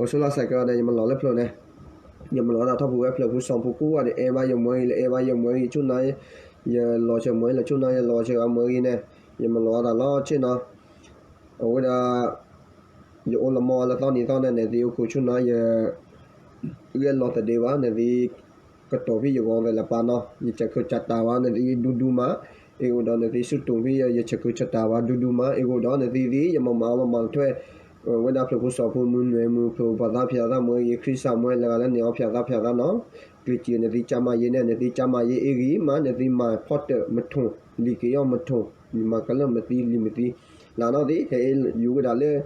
Ursula Saka này mà lo lép rồi nè nhưng mà lo là thao phụ ép phụ xong phụ cũ để em bao giờ mới chút này giờ lo chờ mới là chút này lo chờ mới nè nhưng mà lo là lo chứ nó ở đây giờ ô là mò là tao này này thì cô chút này giờ liên lo tới đây quá này thì cái tổ ví dụ về là pa nó giờ chắc cứ chặt tao quá này thì đu má ego đó này thì xuất tung vì giờ chắc cứ chặt tao quá đu má ego đó này thì giờ mà thuê when I play for for moon for pada phiada moi krisa moi la la ne phiada no krichi ne ti chama ye ne ti chama ye egi ma ne ti ma phot mathu li ke yo mathu ma kala mati limiti la no ti he yu da le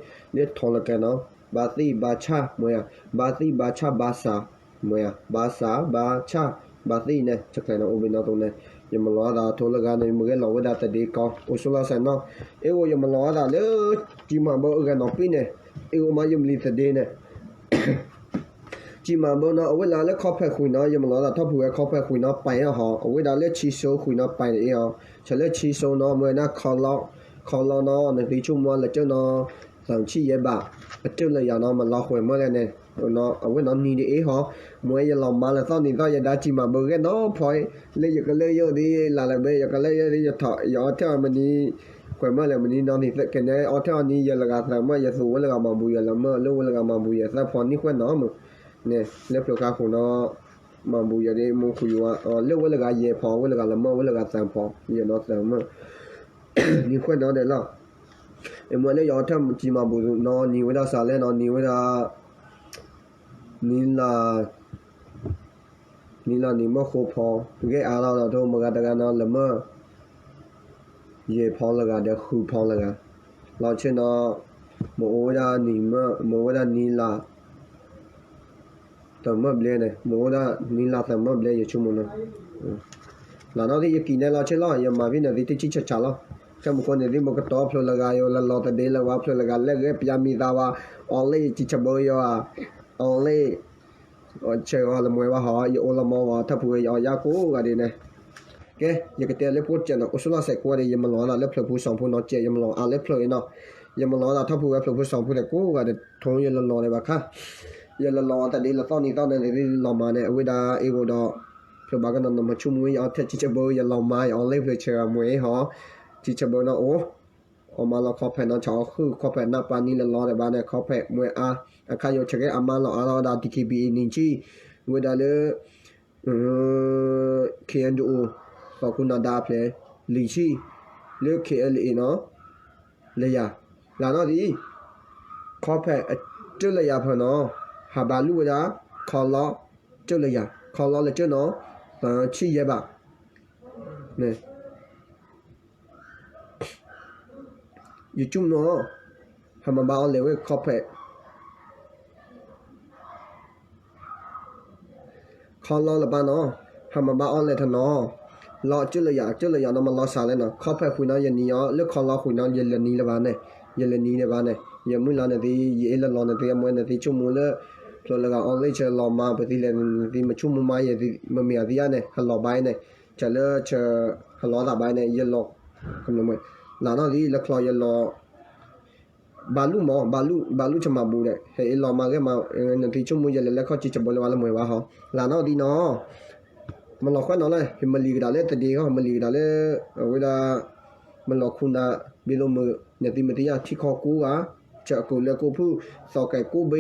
thol ka no ba ti ba cha moya ba ti ba cha ba sa moya ba sa ba cha ba ti ne chak no obi no to ne yamalo da thol ga ne mo ge lo da ta de ko osula sa no e wo yamalo da le ji ma bo ga no pi ne e wo ma yum li ta de ne ji ma bo no o we la le kho phet khu no yamalo da thop phu ge kho phet khu no pai ya ho o we da le chi so khu no pai de yo cha le chi so no mo na kho lo no ne ti chu mo le cho no sang chi ye ba a tu le ya no ma lo khwe mo le ne nó ở cái nó ni đi họ mỗi giờ lòng mà là sao thì sao giờ đã chỉ mà bữa cái nó phải lấy giờ cái lấy vô đi là bây giờ cái lấy đi giờ thọ giờ theo mình đi quay mà là mình đi nó thì cái này ở theo ni giờ là cái mà giờ số là mà bùi là mà lúc là mà bùi là phòn ni quên nó mà nè lấy phiếu cá của nó mà bùi giờ đi mua khuya lúc là cái gì phòn là cái mà là cái sản phòn giờ nó sản mà ni quên nó để lo em mới lấy giờ theo chỉ mà bùi nó ni với đó sao lên nó ni với đó nila ni mà khô phò cái áo đó thôi mà cái đó nó là mà ye phò là cái để khu phò là cái lo trên nó mỗi ra ni mà mỗi ra nila tầm mà bể này mỗi ra nila tầm mà bể giờ chung một nó là nó thì kỳ này lo trên lo giờ mà vì này thì chỉ chả lo trong một con này thì một cái top rồi là cái là lo tới đây là vào rồi là cái lấy cái pyramid ra vào only chỉ chả bơi vào only chơi là mồi vào họ yêu là mò vào tháp phơi ở gia cố cái này ok giờ cái tiền lấy phút tiền nó số sẽ qua đây giờ mình nói là lấy phơi sòng phơi nó chơi giờ mình nói lấy phơi nó giờ mình nói là tháp phơi sòng phơi cố cái thôi giờ là lo này bác ha giờ là lo tại đây là tao này thì lo mà này với đa yêu đó phơi bác cái nó mà chung với ở chỉ chơi bơi giờ lo mà ở lấy phơi chơi mồi họ chỉ chơi bơi nó màเราขอแผ่นน้องชอคือขอแผ่นหน้าปานี้ละล้อแต่บ้านเนี่ยขอแผ่นมวยใครอยู่เช็คอามาเราได้ทีคีบีนินจีเวลาเลยเคอันดูขอบคุณนาดาเพลลีชีเลือกเคเอลเนาะเลยอะแล้วนั่นดิขอแผ่นเจ้าเลยอะเพื่อนเนาะหาบาลูเวลาขอล้อเจ้าเลยอะขอล้อเลยเจ้าเนาะชี้เยบะเนี่ยอยู่จุ่มเนาะทำมาบ้าเลยเว้ยคอเพะคอล้อละบ้านเนาะทำมาบ้าเลยท่านเนาะล้อจุดเลยอย่างนั้นมันล้อสาเลยเนาะคอเพะคุยน้อยยันนี้เนาะเลือกคอล้อคุยน้อยยันนี้ละบ้านเนี่ยยันนี้ละบ้านเนี่ยยันมือล้อเนี่ยที่ยันละล้อเนี่ยที่มวยเนี่ยที่จุ่มมือเลยพอแล้วก็เอาเลยเจอล้อมาไปที่เลยที่มาจุ่มมือไม้ยันที่มันมีอะไรเนี่ยฮัลโหลใบเนี่ยจะเลือกเจอฮัลโหลตาใบเนี่ยยันล้อคำนวณมวยหลานนี่ละคลอยรอบาลูจะมาบูเลยเฮ้ยรอมาแค่มาหนึ่งทีชั่วโมงแล้วเขาจะบอลวันละมวยว่าเขาหลานนี่เนาะมันหลอกคนนั่นเลยเห็นมันลีกได้เลยแต่ดีเขามันลีกได้เลยเวลามันหลอกคุณนะบิโลมือเนี่ยที่มันที่ที่คอกูอ่ะจะกูเลยกูพูดสอแก่กูเบ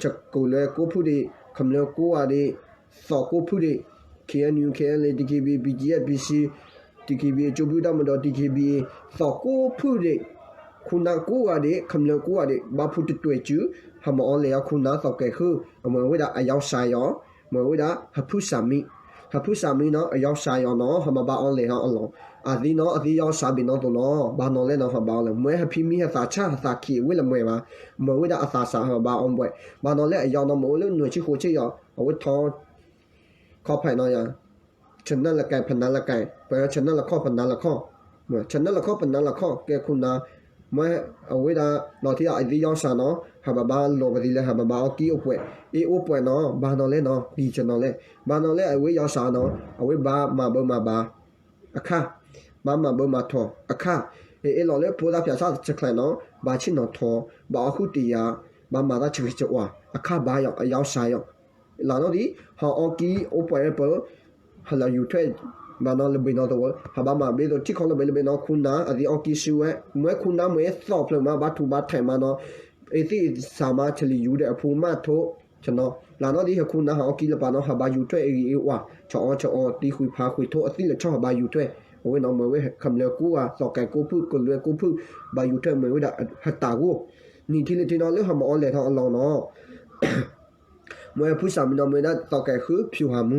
จะกูเลยกูพูดดิคำเลยกูอ่ะดิสอกูพูดดิเคเอ็นยูเคเอ็นเลยดีคีบีบีจีเอฟบีซีดีคีบีจูบิวดามันดอดีคีบีสอกูพูดดิคุณนากูอ่ะดิคำเลยกูอ่ะดิบาพูดตัวจื้อทำมาออนเลยคุณนาสอแก่คือเหมือนว่าอายาวสายอ๋อเหมือนว่าฮับพูดสามีเนาะอายาวสายอ๋อเนาะทำมาบ้าออนเลยฮะอ๋ออาทิเนาะอาทิยาวสาบินเนาะตัวเนาะบ้านนอนเล่นเนาะทำบ้าเลยเมื่อฮับพี่มีฮับสาชาฮับสาขี้เวลาเมื่อมาเหมือนว่าอาสาสาทำบ้าออนบ่อยบ้านนอนเล่นอายาวเนาะเหมือนเล่นหน่วยชื่อโคชื่ออ๋อเอาไว้ท้อข้อไผ่เนาะอย่างฉันนั่นละไก่พันนั่นละไก่เพราะฉันนั่นละข้อพันนั่นละข้อเหมือนฉันนั่นละข้อพันนั่นละข้อแกคุณนาเมื่อเอาไว้ได้เราที่อาทิยาวสาเนาะฮับบ้าโลบดีเลยฮับบ้ากี่อุปเนาะบ้านนอนเล่นเนาะดีฉันนอนเล่นบ้านนอนเล่นเอาไว้ยาวสาเนาะเอาไว้บ้ามาเบอร์มาบ้าอะค่ะมาเบอร์มาทออะค่ะเราเล่นพูดได้ภาษาจะแค่เนาะบ้าชินเนาะทอบ้าคู่ตียา ဘာမာတာချစ်ချဝါအခါဘာယောအယောက်ဆိုင်ယောလာတော့ဒီဟောအော်ကီအိုပွဲပေါ်ဟလာယူထွဲဘာနော်လဘီနော်တော့ဟာဘာမာဘေးတော့တိခေါ်လဘလဘနော်ခုနာအဒီအော်ကီရှူဝဲမွဲခုနာမွဲသော့ဖလမဘာထူဘာထိုင်မနော်အေတီစာမချလီယူတဲ့အဖူမထို့ကျွန်တော်လာတော့ဒီခုနာဟောကီလပါနော်ဟာဘာယူထွဲအေဝါချောချောတီခွေဖာခွေထို့အတိလချောဘာယူထွဲဝဲနော်မွဲခမလေကူဝါစောက်ကဲကိုဖုကိုလွဲကိုဖုဘာယူထွဲမွဲဒါဟတာကိုနီတီလတီနော်လေဟမအော်လေထောင်းအလောင်းနော်မွဲဖုစာမနော်မွဲဒါစောက်ကဲခုဖြူဟာမူ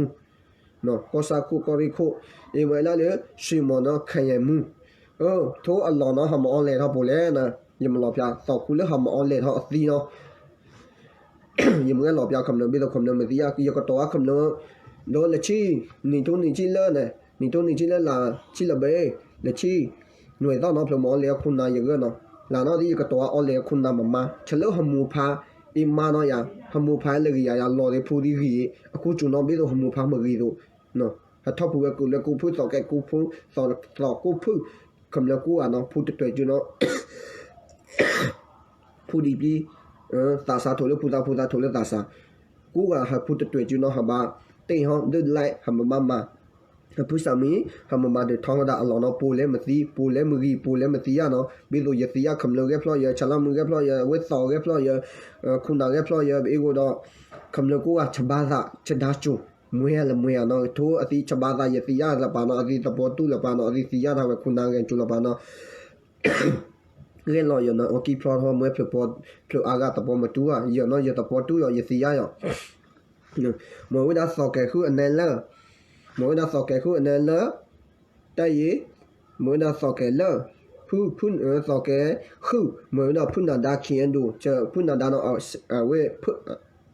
နော်ကောစာခုကောရီခိုအေဝဲလာလေရှီမနော်ခယမူထိုးအလောင်းနော်ဟမအော်လေထောင်းပိုလဲနော်ယမလောပြစောက်ခုလေဟမအော်လေထောင်းအသီနော်ယမငယ်လောပြခမနော်ဘေတော့ခမနော်မတိယကီကတော့ခမနော်လောလချီနီတိုနီချီလဲနဲ့နီတိုနီချီလဲလာချီလဘေလချီหน่วยတော့နော်ဖလမောလေခုနာရကနော်လာနော်ဒီကတော့အော်လေခုနာမမချလောဟမူဖာအီမာနော်ယာဟမူဖာလေရယာလော်လေဖူဒီကြီးအခုကျွန်တော်ဘေတော့ဟမူဖာမကြီးတို့နော်ဟထပ်ဖူကကူလေကူဖူစောက်ကဲကူဖူစောတော့ကူဖူကမလကူအနော်ဖူတတွေ့ကျွန်တော်ဖူဒီပြီးတာစာထိုလေဖူတာထိုလေတာစာကူကဟဖူတတွေ့ကျွန်တော်ဟဘာတိဟောင်းဒစ်လိုက်ဟမမဖူစာမီဟမမdeထောင်းဒါအလောနော်ပိုလဲမသိပိုလဲမကြီးပိုလဲမသိရနော်ဘီလိုရစီရခမလောကဖလောရချလာမကဖလောရဝစ်သောကဖလောရခုနာကဖလောရဘေကိုတော့ခမလောကိုကချဘာသာချဒါချူမွေးရလမွေးရနော်ထိုးအတိချဘာသာရစီရလပါနော်အတိတပေါ်တူလပါနော်အတိစီရတာပဲခုနာကချူလပါနော်လေလောရနော်โอเคဖလောဟမွေးဖပေါ်ဖလောအာဂတပေါ်မတူရနော်ရတပေါ်တူရစီရရမွေးဒါစောကဲခုအနေလဲမွေးဒါစောက်ကဲခုအနေလဲတဲ့ရမွေးဒါစောက်ကဲလဲဖုစောက်ကဲခုမွေးဒါဖုနာဒါချင်ဒူချဖုနာဒါနော်ဝဲဖ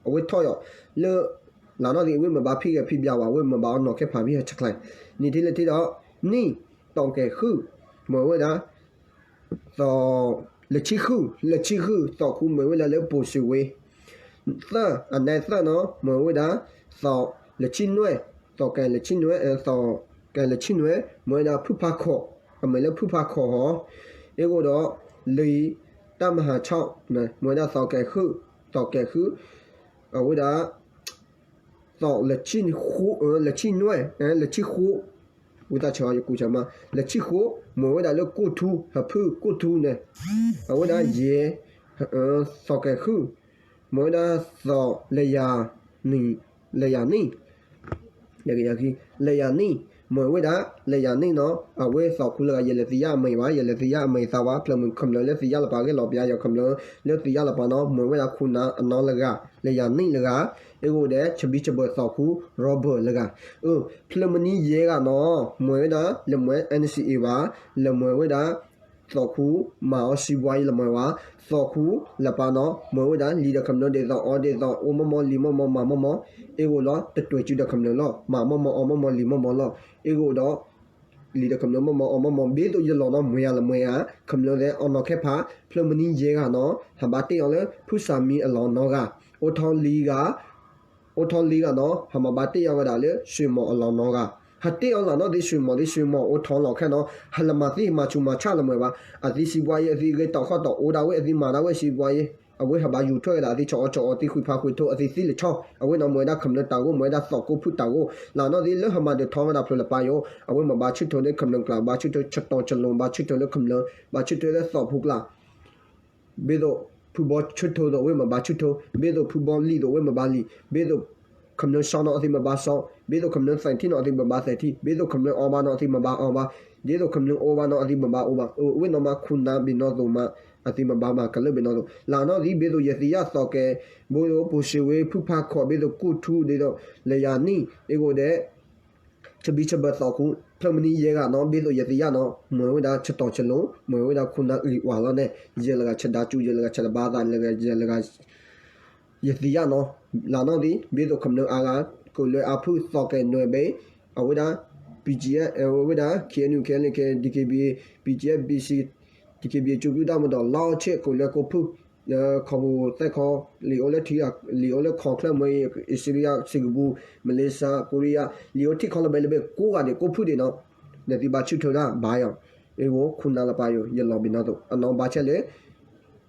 အဝဲထော်ရလဲလာတော့ဒီဝဲမဘာဖိကဖိပြပါဝဲမဘာနော်ခဲဖာပြီးချက်လိုက်နီတီလက်တီတော့နီတောင်ကဲခုမွေးဒါစောလက်ချီခုစောခုမွေးလာလဲပိုစီဝဲသအနေသနော်မွေးဒါစောလက်ချီနွဲတော့ကဲလက်ချင်းနွဲတော့ကဲလက်ချင်းနွဲမွေးတာဖုဖခောအမေလဖုဖခောဟောအေကိုတော့လီတမဟာ6နော်မွေးတာတော့ကဲခုဝိဒါတော့လက်ချင်းခုလက်ချင်းနွဲလက်ချင်းခုဝိဒါချောရကူချမလက်ချင်းခုမွေးတာလို့ကိုထူဖုကိုထူနဲ့ဝိဒါရေတော့ကဲခုမွေးတာတော့လေယာနီလေရကီလေယာနီမွေဝဲတာလေယာနီနော်အဝဲစောက်ခုလာရလေစီယာမေပါရလေစီယာမေသာဝါဖလမခမလေစီယာလပါကလောပြရခမလေစီယာလပါနော်မွေဝဲတာခုနာအနော်လကလေယာနီလကအေကိုတဲ့ချဘီချဘစောက်ခုရောဘလကဖလမနီရဲကနော်မွေဝဲတာလမွဲ NCA ပါလမွေဝဲတာစောခုမာအစီဝိုင်းလမွဲဝါစောခုလပါနော်မွေဝဲတာလီဒခမလေဒေသောအော်ဒေသောအိုမမောလီမမောမာမမောအေကိုလောတတွေ့ကျတဲ့ခမလောမာမမောအော်မမောလီမမောလောအေကိုတော့လီတဲ့ခမလောမမောအော်မမောဘေးတို့ရလောနော်မွေရလမွေရခမလောတဲ့အော်နော်ခဲဖာဖလမနီရဲကနော်ဟဘာတေအောင်လေဖုစာမီအလောနော်ကအိုထော်လီကနော်ဟမဘာတေအောင်ကဒါလေရွှေမော်အလောနော်ကဟတေအောင်လာနော်ဒီရွှေမော်အိုထော်လောက်ခဲနော်ဟလမတိမချူမချလမွေပါအဒီစီပွားရဲ့အဒီကတော့ခတော့အိုဒါဝဲအဒီမာနာဝဲစီပွားရဲ့အဝဲဟဘာယူထွဲလာဒီချောတိခွေဖာခွေထိုအစီစီလချောအဝဲနော်မွေဒါခမလတာကိုမွေဒါစောက်ကိုဖုတာကိုလာနော်ဒီလဟမတဲ့ထောင်းတာဖလပါယောအဝဲမဘာချစ်ထိုတဲ့ခမလကလာဘာချစ်ထိုချက်တော်ချလုံးဘာချစ်ထိုတဲ့ခမလဘာချစ်ထိုတဲ့စောက်ဖုကလာဘေဒိုဖူဘောချစ်ထိုတော့ဝဲမဘာချစ်ထိုဘေဒိုဖူဘောလီတော့ဝဲမဘာလီဘေဒိုခမလရှောင်းတော့အစီမဘာဆောင်းဘေဒိုခမလဆိုင်တီနော်အစီမဘာဆိုင်တီဘေဒိုခမလအော်ဘာနော်အစီမဘာအော်ဘာဒေဒိုခမလအော်ဘာနော်အစီမဘာအော်ဘာဝဲနော်မခုနာဘီနော်တော့မအတိမဘာမကလဘနော်လာနော်ဒီဘေဒိုရစီရစောကဲဘိုးပူရှိဝေဖုဖာခေါ်ဘေဒိုကုထူဒေတော့လေယာနီအေကိုတဲ့ချဘီချဘတ်စောကူဖလမနီရဲကနော်ဘေဒိုရစီရနော်မွေဝဒါချက်တော်ချက်လုံးမွေဝဒါခုနာအီဝါလာနဲ့ရဲလကချက်ဒါကျူရဲလကချက်ဘာသာလကရဲလကရစီရနော်လာနော်ဒီဘေဒိုခမနအာကကိုလေအဖုစောကဲနွေဘေအဝဒါ PGF ဝဒါ KNU KNK DKB PGF BCဒီကေဘီချူပြတာမတော့လောက်ချက်ကိုလည်းကိုဖုခေါ်တက်ခေါ်လီအိုလက်တီလီအိုလက်ခေါ်ကလမွေအစ္စရီးယားစင်ကာပူမလေးရှားကိုရီးယားလီအိုတီခေါ်လဘဲလဘဲကိုကတဲ့ကိုဖုတယ်နော်ဒီဘာချူထော်တာဘာယောအေကိုခုနာလပါယောရလောဘီနာတော့အနောဘာချက်လေ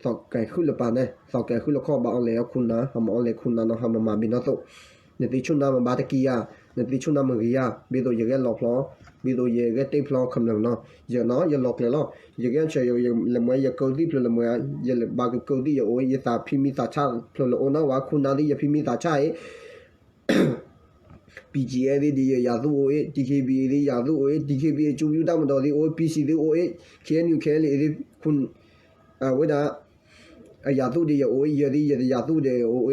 สอกไก่ขึ้นละปานเนี่ยสอกไก่ขึ้นละข้อบาเอาแล้วคุณนะหำเอาเลยคุณนะเนาะหำมาบินนะโตเนี่ยที่ชุนน้ำมาบาตะกี้ยาเนี่ยที่ชุนน้ำมือยาบีโดยแกหลอกล้อบีโดยแกตีพลอคำนึงเนาะอย่าเนาะอย่าหลอกเลยเนาะอย่าแกเฉยอย่าละมวยอย่าเกาดีพลละมวยอย่าบากเกาดีอย่าโอ้ยอย่าตาพิมิตาชาพลละโอนะว่าคุณนะที่อย่าพิมิตาชาPGA ဒီရာသူအို DKB ဒီရာသူအို DKB ကျူယူတမတော်ဒီအို PC ဒီအို KNU KL ဒီခွန်ဝဒရာသူဒီအိုရဒီရာသူဒီအို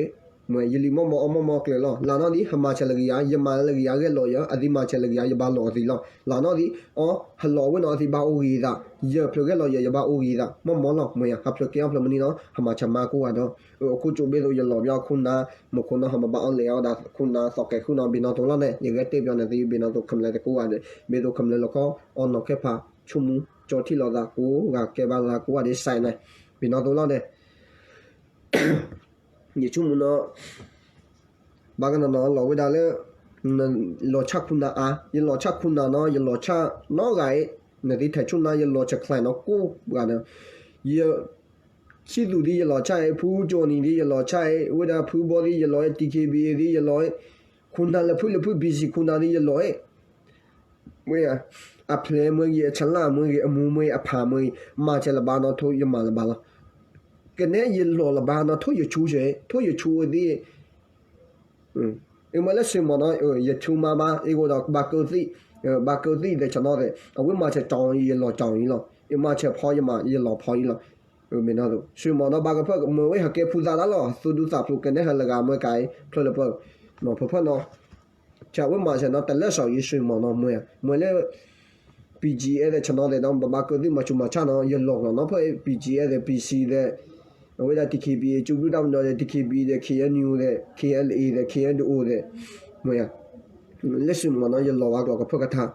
မယလီမမအမမကလေလောလာနော်ဒီဟမချလကီယာယမလကီယာကလောရအဒီမချလကီယာယဘာလောဒီလောလာနော်ဒီအော်ဟလောဝနော်ဒီဘာအိုရီဒါယဖလကလောယဘာအိုရီဒါမမလောမယဟဖလကီယာဖလမနီနော်ဟမချမကူဝတော့အခုချိုဘေလို့ယလောပြောခုနာမခုနာဟမဘာအောင်လေအော်ဒါခုနာစောက်ကဲခုနာဘီနော်တော်လာနဲ့ယကတေပြောနေဒီဘီနော်တော့ခမလဲတကူရတယ်ဘေတော့ခမလဲလောကောအော်နော်ခဲဖာချုံမူကြော်တီလောဒါကိုကကဲဘာလာကိုရဒီဆိုင်နေဘီနော်တော်လာနဲ့ညချုံမနော်ဘာကနော်လောဝဒါလေလောချခုနာအာယလောချခုနာနော်ယလောချနော်ဂိုင်နေဒီထချုနာယလောချခလိုင်နော်ကိုဘာနော်ယချီလူဒီယလောချဖူးဂျိုနီဒီယလောချဝဒါဖူးဘောဒီယလော TKB ဒီယလောခုနာလဖူးလဖူး BC ခုနာဒီယလောမွေအပလေမွေချလာမွေအမူမွေအဖာမွေမာချလဘာနော်ထိုယမလဘာလားကနေယလောလဘာနော်ထိုယချူချေထိုယချူဒီအမလက်စမနော်ရချူမမအေကိုတော့ဘာကောစီတဲ့ကျွန်တော်တဲ့အဝိမချက်တောင်းရလောတောင်းရလောအမချက်ဖော်ရမရလောဖော်ရလောမင်းတို့ဆွေမနော်ဘာကဖက်မဝဲဟကေဖူဇာလာလောသုဒုစာဖလုကနေဟလကမကိုင်ဖလပနော်ဖဖနော်ချဝိမချက်နော်တလက်ဆောင်ရဆွေမနော်မွေလေ PGA တဲ့ကျွန်တော်တဲ့တော့ဘာကောစီမချူမချနော်ရလောနော်ဖ PGA တဲ့ PC တဲ့ဝေဒ TKB ကျူပြတောင်းတော့ TKB တဲ့ KNU တဲ့ KLA တဲ့ KNO တဲ့မွေလက်ရှိမနော်ရလောကတော့ဖက်ကထား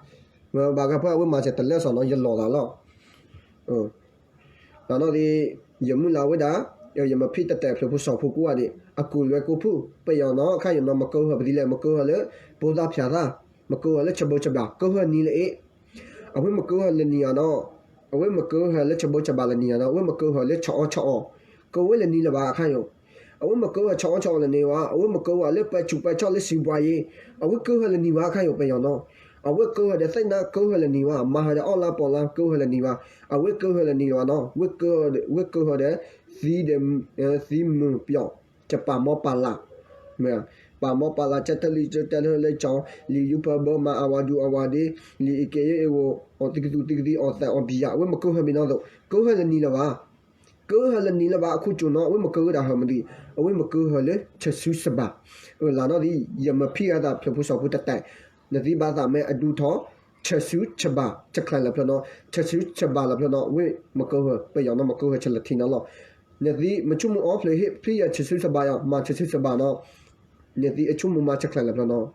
ဘာကဖဝိမချက်တလက်ဆောင်နော်ရလောတာလောနော်ဒီယမူလာဝဒါယမဖိတတဲ့ဖဖို့ဆောင်ဖို့ကိုရတယ်အကူလွယ်ကိုဖို့ပယောနော်အခါယနော်မကောဟပဒီလေမကောဟလေဘောသားဖြာသာမကောဟလေချဘောချဘာကောဟနီလေအဝိမကောဟလေနီယာနော်အဝိမကောဟလေချဘောချဘာလေနီယာနော်အဝိမကောဟလေချောချောကိုဝဲလေနီလဘာအခါယောအဝိမကောဟချောချောလေနေဝအဝိမကောဟလေပချူပချောလေစီပွားယေအဝိကောဟလေနီဝအခါယောပယောနော်အဝိကောဟတဲ့စိတ်နာကောဟလေနီဝမဟာတဲ့အော်လာပေါ်လာကောဟလေနီဝအဝိကောဟလေနီဝနော်ဝိကောဟတဲ့စီမပြောင်းချပါမောပါလာမဲပါမောပါလာချက်တလီလေချောင်းလီယူပဘောမအဝါဒူအဝါဒီလီကေယေဝအော်တိကတူအော်တဲ့အော်ဘီယာဝိမကောဟမီနော်တော့ကောဟလေနီလဘာကောဟလနီလဘာအခုကျွန်တော်အဝိမကောတာဟမဒီအဝိမကောဟလေချက်ဆူစဘာလာတော့ဒီယမဖိရတာဖဖို့ဆောက်ဖို့တက်နဒီဘာသာမဲအဒူထောချက်ဆူချဘာချက်ခလလဖနော်ချက်ဆူချဘာလဖနော်ဝိမကောဟပယောနော်မကောဟချက်လတီနော်လောနဒီမချုံအော့ဖလေဟိဖိရချက်ဆူစဘာယမချက်ဆူစဘာနော်နဒီအချုံမချက်ခလလဖနော်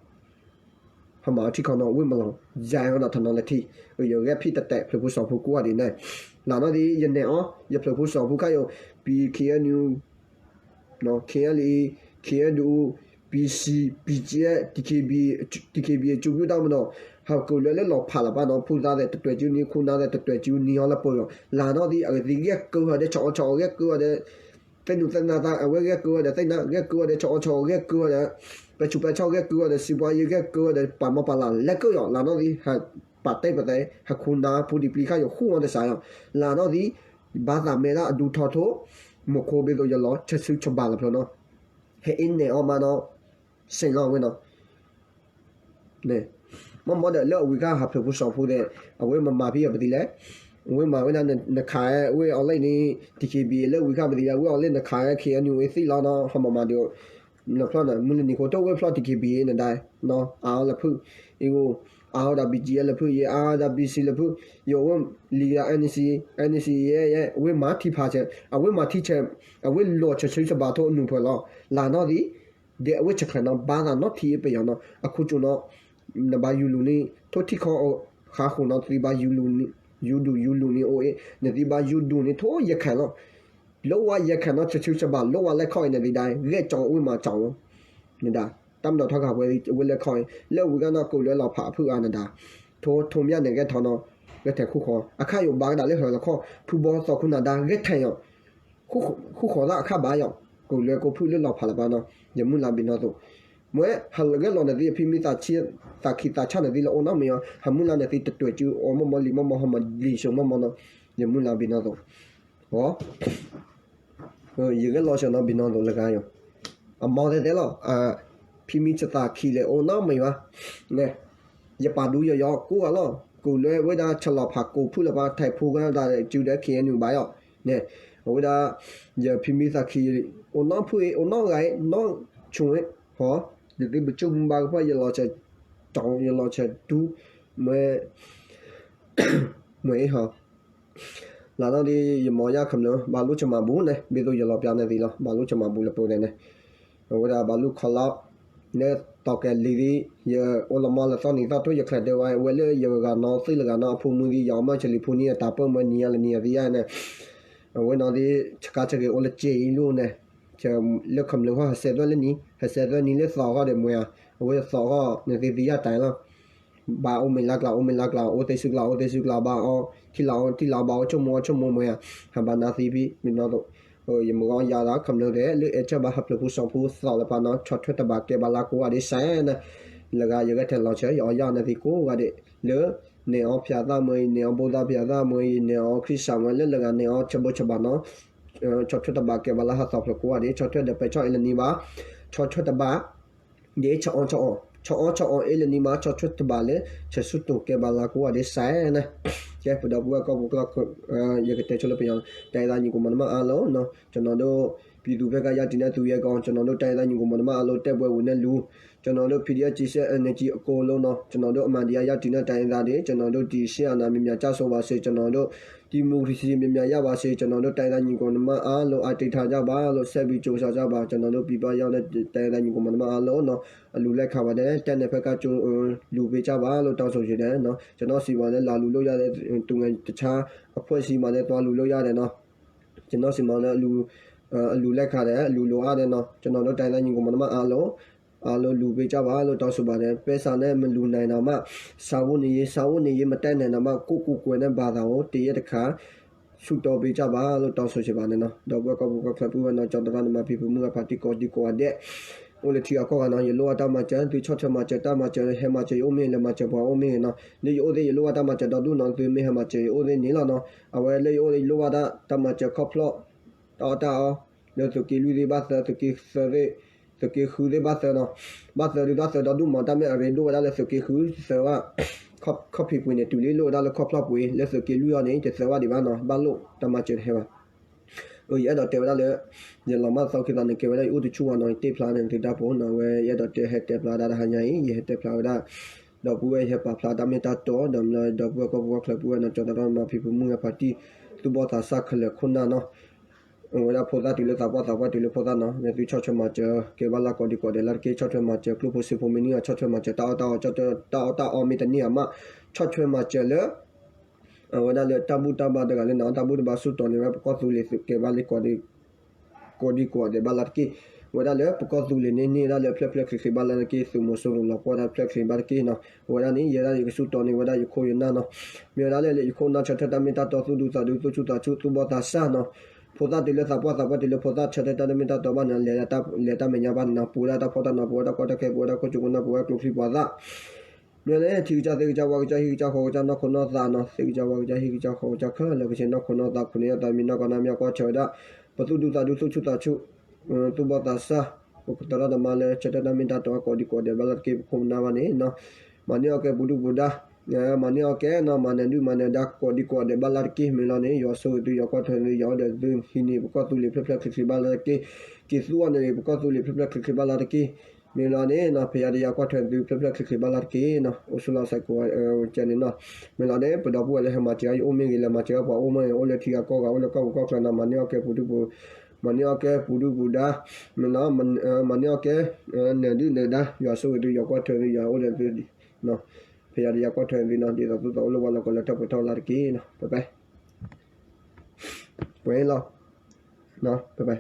ဟမာတိခေါနော်ဝိမလောဂျိုင်နော်ထနော်လက်တီယောရဖိတက်ဖဖို့ဆောက်ဖို့ကိုရတယ်နဲ့လာတော့ဒီယနေအောရဖဖို့ဆောက်ဖို့ကယော PKNU နော် KLA KNU PC PGA TKB ကျူပြတော့မနော်ဟောကိုလဲလောဖာလာပါတော့ဖူသားတဲ့တွဲကျူနီခုနာတဲ့တွဲကျူနီရောလာပေါ်လာတော့ဒီဒီကကောတဲ့ချောချောကကောတဲ့တဲ့နုသနာတာအဝဲကကောတဲ့တဲ့နာကကောတဲ့ချောချောကကောတဲ့ပချူပချောကကောတဲ့စီပွားရကကောတဲ့ပါမပါလာလက်ကောလာတော့ဒီဟာပတ်တဲ့ဟခုနာပူဒီပလီခါရခုဝတဲ့ဆိုင်လာတော့ဒီဘာသာမဲလာအဒူထော်ထိုမခိုးဘေတော့ရလောချက်စုချပါလာဖလို့နော်ဟဲအင်းနေအော်မနော်စင်လောဝင်းနော်နေမတဲ့လောဝီကဟာဖဖို့ဆောင်ဖို့တဲ့အဝဲမပြပတိလဲဝဲမဝဲနခါဝဲအော်လိုက်နေ TKB လောဝီကပတိလဲဝဲအော်လိုက်နခါ KNU သိလောနော်ဟမမတို့လောဖလာမူလနီကိုတော့ဝဲဖလာ TKB နဲ့တိုင်းနော်အားလဖူအေကိုအားဒါ BGL လဖူရအားဒါ BC လဖူယောဝလီယာ NC ရဲ့ဝဲမာတီဖာချက်အဝဲမာတီချက်အဝဲလောချက်ချဘာတော့နုဖလောလာနော်ဒီအဝဲချက်ခနော်ဘာသာနော်တီပယောနော်အခုကျွန်တော်နဘာယူလူနေတိုတီခေါခါခုနော်တီဘာယူလူနေယူလူနေအိုနေတီဘာယူဒူနေထိုရခနော်လောဝရခနော်ချက်ချဘာလောဝလက်ခေါ်နေဒီတိုင်းလက်ကြောင်ဝဲမှာကြောင်နေတာတမ်တော့ထခါဝဲလက်ခေါ်လက်ဝီကနော်ကိုလဲလောက်ဖာဖူအာနတာထိုထုံမြနေကထောင်းနော်လက်ထခုခေါ်အခါယောဘာကဒါလဲဟောလခေါ်ဖူဘောစောခုနာဒါရက်ထိုင်ယောခ คู่ขอละข้าบ้าหยอกกูเลยกูพูดเรื่องหลอกผ่านละบ้านเนาะอย่ามุ่งลาบินเนาะตัวเมื่อหันเลยก็ลองในที่พิมพ์ตาเชียตาขีตาชาในที่เราโอ้น้าไม่เอาหันมุ่งลาในที่ตัวจูโอ้มอลีมอหันมาลีชงมอเนาะอย่ามุ่งลาบินเนาะตัวอ๋ออยู่ก็รอชนะบินเนาะตัวละกันอยู่มองได้แล้วพิมพ์จะตาขีเลยโอ้น้าไม่วะเนี่ยอย่าปาดูอย่ากูอ่ะล่ะกูเลยเวลาฉลาดผักกูพูดละบ้าไทยพูดกันได้จูได้เขียนอยู่บ่ายอ่ะเนี่ยเวลาอย่าพิมพ์ตาขีโอ้น้าพูดโอ้น้าไงน้องชงฮะเดี๋ยวไปจุ่มบางเพราะอย่ารอจะจองอย่ารอจะดูเมื่อฮะแล้วตอนนี้อย่ามองยากคำเนาะบาลูจะมาบูเนี่ยเบโดอย่ารอเปียนนี่ละบาลูจะมาบูละตัวเนี่ยเวลาบาลูขลับเนี่ยต่อแกลีดีอย่าโอลามาละตอนนี้ตอนทุกอย่างแค่เดียวไว้เวลาอย่าการนอนซื้อละกันนอนพูมือดียาวมาเฉลี่ยพูนี่ตาเปิ้ลมันเนี่ยละเนี่ยที่เนี่ยเวลาที่ชักจะเกี่ยวโอละเจอีลูเนี่ยจะเลือกคำเรื่องว่าเสร็จแล้วนี่เสร็จแล้วนี่เลือกสอบก็เดี๋ยวมัวเวลาสอบก็เนี่ยที่ตายแล้วบ่าโอเมลักลาโอเตสุกลาบ่าอ๋อที่เราบ่าชั่วโมงมัวหาบานาซีพีมินอโตยังมองยาละคำเรื่องเด้หรือจะบ่าหับผู้สองผู้สอบแล้วปานอช็อตตะบากเกบาลากูว่าได้แสนนะแล้วก็ยังก็เทเราเฉยยานาทีกูว่าได้หรือเนี่ยพิจารณาเมื่อเนี่ยบูดาพิจารณาเมื่อเนี่ยคริสต์มาสแล้วก็เนี่ยฉบับเนาะช็อตตะบากเกบาลาหับสอบแล้วกูว่าได้ช็อตเดี๋ยวไปช็อตอีนี่บ่าช็อตตะบากเดี๋ยวช็อตเอลนี่มาช็อตตะบากเลยจะสุดตัวเกบาลากูว่าได้แสนนะแค่พอดบัวก็บุกลักยังก็เตะชลไปยังแต่ละยิ่งกูมันมาอาโลเนาะจนนอปีดูเบกายาตินะตัวยังก่อนจนนอแต่ละยิ่งกูมันมาอาโลเตะบัววันนั้นรู้จนนอพีเดียจีเซเอเนจีโกโลเนาะจนนอมาดียาตินะแต่ละเดจนนอดีเสียนามีมีจ้าโซวาเซจนนอဒီမိုကရေစီမြများရပါစေကျွန်တော်တို့တိုင်းတိုင်းညီကောင်မအားလုံးအတိတ်ထားကြပါလို့ဆက်ပြီးကြိုးစားကြပါကျွန်တော်တို့ပြပရောက်တဲ့တိုင်းတိုင်းညီကောင်မအားလုံးเนาะအလူလက်ခါပါတယ်တက်တဲ့ဘက်ကကျိုးလူပေးကြပါလို့တောင်းဆိုရတယ်เนาะကျွန်တော်စီပါနဲ့လာလူလို့ရတဲ့တူငယ်တခြားအဖွဲ့အစည်းမှာလည်းတွားလူလို့ရတယ်เนาะကျွန်တော်စီပါနဲ့အလူလက်ခါတယ်အလူလိုရတယ်เนาะကျွန်တော်တို့တိုင်းတိုင်းညီကောင်မအားလုံးလူပေးကြပါလို့တောင်းဆိုပါတယ်ပဲစာနဲ့မလူနိုင်တော့မှစာဝတ်နေရေးမတက်နိုင်တော့မှကိုကွယ်တဲ့ဘာသာကိုတရက်တစ်ခါရှုတော်ပေးကြပါလို့တောင်းဆိုချင်ပါတယ်နော်တော့ဘကဖတ်ပြီးတော့ကျွန်တော်တို့မှာပြပြမှုကပါတီကိုဒီကိုတဲ့โอเลที่ก็กันยโลอาตมาจันตุชอตมาจัตมาจันเฮมาเจโอเมเลมาเจบอโอเมเนาะเลยโอเดโลอาตมาจัดดูนอนตุเมเฮมาเจโอเดนี่ละเนาะเอาไว้เลยโอเลโลอาตมาจัคอพลอตอแล้วตุกิลุดิบาสตุกิเซเรสกิคือได้บาเซเนาะบาเซดูดาเซดดูมาตามเรโดดาเลสกิคือเซว่าคอพิปุยเนี่ยตุลิโลดาเลคอพลอปุยเลสกิลุยเนี่ยจะเซว่าดิบาเนาะบาโลตมาเจเฮว่ายาดอเตวดาเลยาลมาซอคิดาเนี่ยเกวดาอุตุชูวานอยเตพลาเนี่ยติดาโพนเวยาดอเตเฮเตพลาดาหาญายเฮเตพลาดาดอกบัวเฮปาพลาดาเมตาโตดอมดอกบัวก็บัวคลบัวเนาะจอดามาพิปุมุงปาติตุบอตาซักเลคุนาเนาะเวลาพอดาติเลตาปอตาติเลพอดาเนาะเนี่ยติชอชมาเจเกบาลาโกดิโกเดลาเกชอชมาเจคลูโพซิโพเมเนียชอชมาเจตาออมิตาเนียมาชอชมาเจเลเวลาเลตาบูตาบาดกาเลเนาะตาบูตาบาสุตอเนี่ยก็ตุเลเกบาลิโกดิโกเดบาลาเกเวลาเลปก็ตุเลนี่ละเลเพลคบาลาเกสุโมโซโลลาปอดาเพลคบาลเกเนาะเวลานี้เยลาอยู่สุตอเนี่ยเวลาอยู่โคยนาเนาะเวลาเลอยู่โคนาชะตะเมตาตอสุดุซาดุตุชุตาชุตุบอตาซาเนาะพอตาติเลสาปะติเลพอตาชะตะเมตาตอบ้านเลตาเมญาบ้านนะปูราตาพอตานะปูราก็ตะเกปูราก็จุกนะปูราคลุฟิปวาซาเนี่ยเลยที่จะติจะว่าจะฮิจะโหจะนคนนอซาเนาะที่จะว่าจะฮิจะโหจะเคแล้วก็เช่นนคนนอซาคนนี้ตามีนก็นามยก็เฉยดาปตุดุตาดุสุชุตาชุตุบตาซาปกตระดมาเลชะตะเมตาตอก็ดิก็เดบาลเกคุมนาวานี่เนาะมันเนี่ยก็บุดุดามันเนี่ยก็เนาะมันดูมันดาก็ดิก็เดบาลเกเมลานี่ยอโซตุยก็ทนยอเดซึมฮินีก็ตุลิเพลคบาลเกกิสุวานี่ก็ตุลิเพลคบาลเกเมลานี่เนาะพยาดิยาก็ทนดูเพลคบาลเกเนาะอุสุลาไซโกเจนี่เนาะเมลานี่ปดบัวเลมาเจอโอเมกิเลมาเจอว่าโอเมโอเลที่ก็ก็คลามันเนี่ยก็ปุดุมันเนี่ยก็ปุดุบุดามันเนี่ยก็เนี่ยดูเนี่ยดายอโซตุยก็ทนยอโอเลเนาะพยาดิยาก็ทนดีเนาะดีต่อตัวโลวาลก็เลตปทอลาเกเนาะไปเว้ยเนาะไป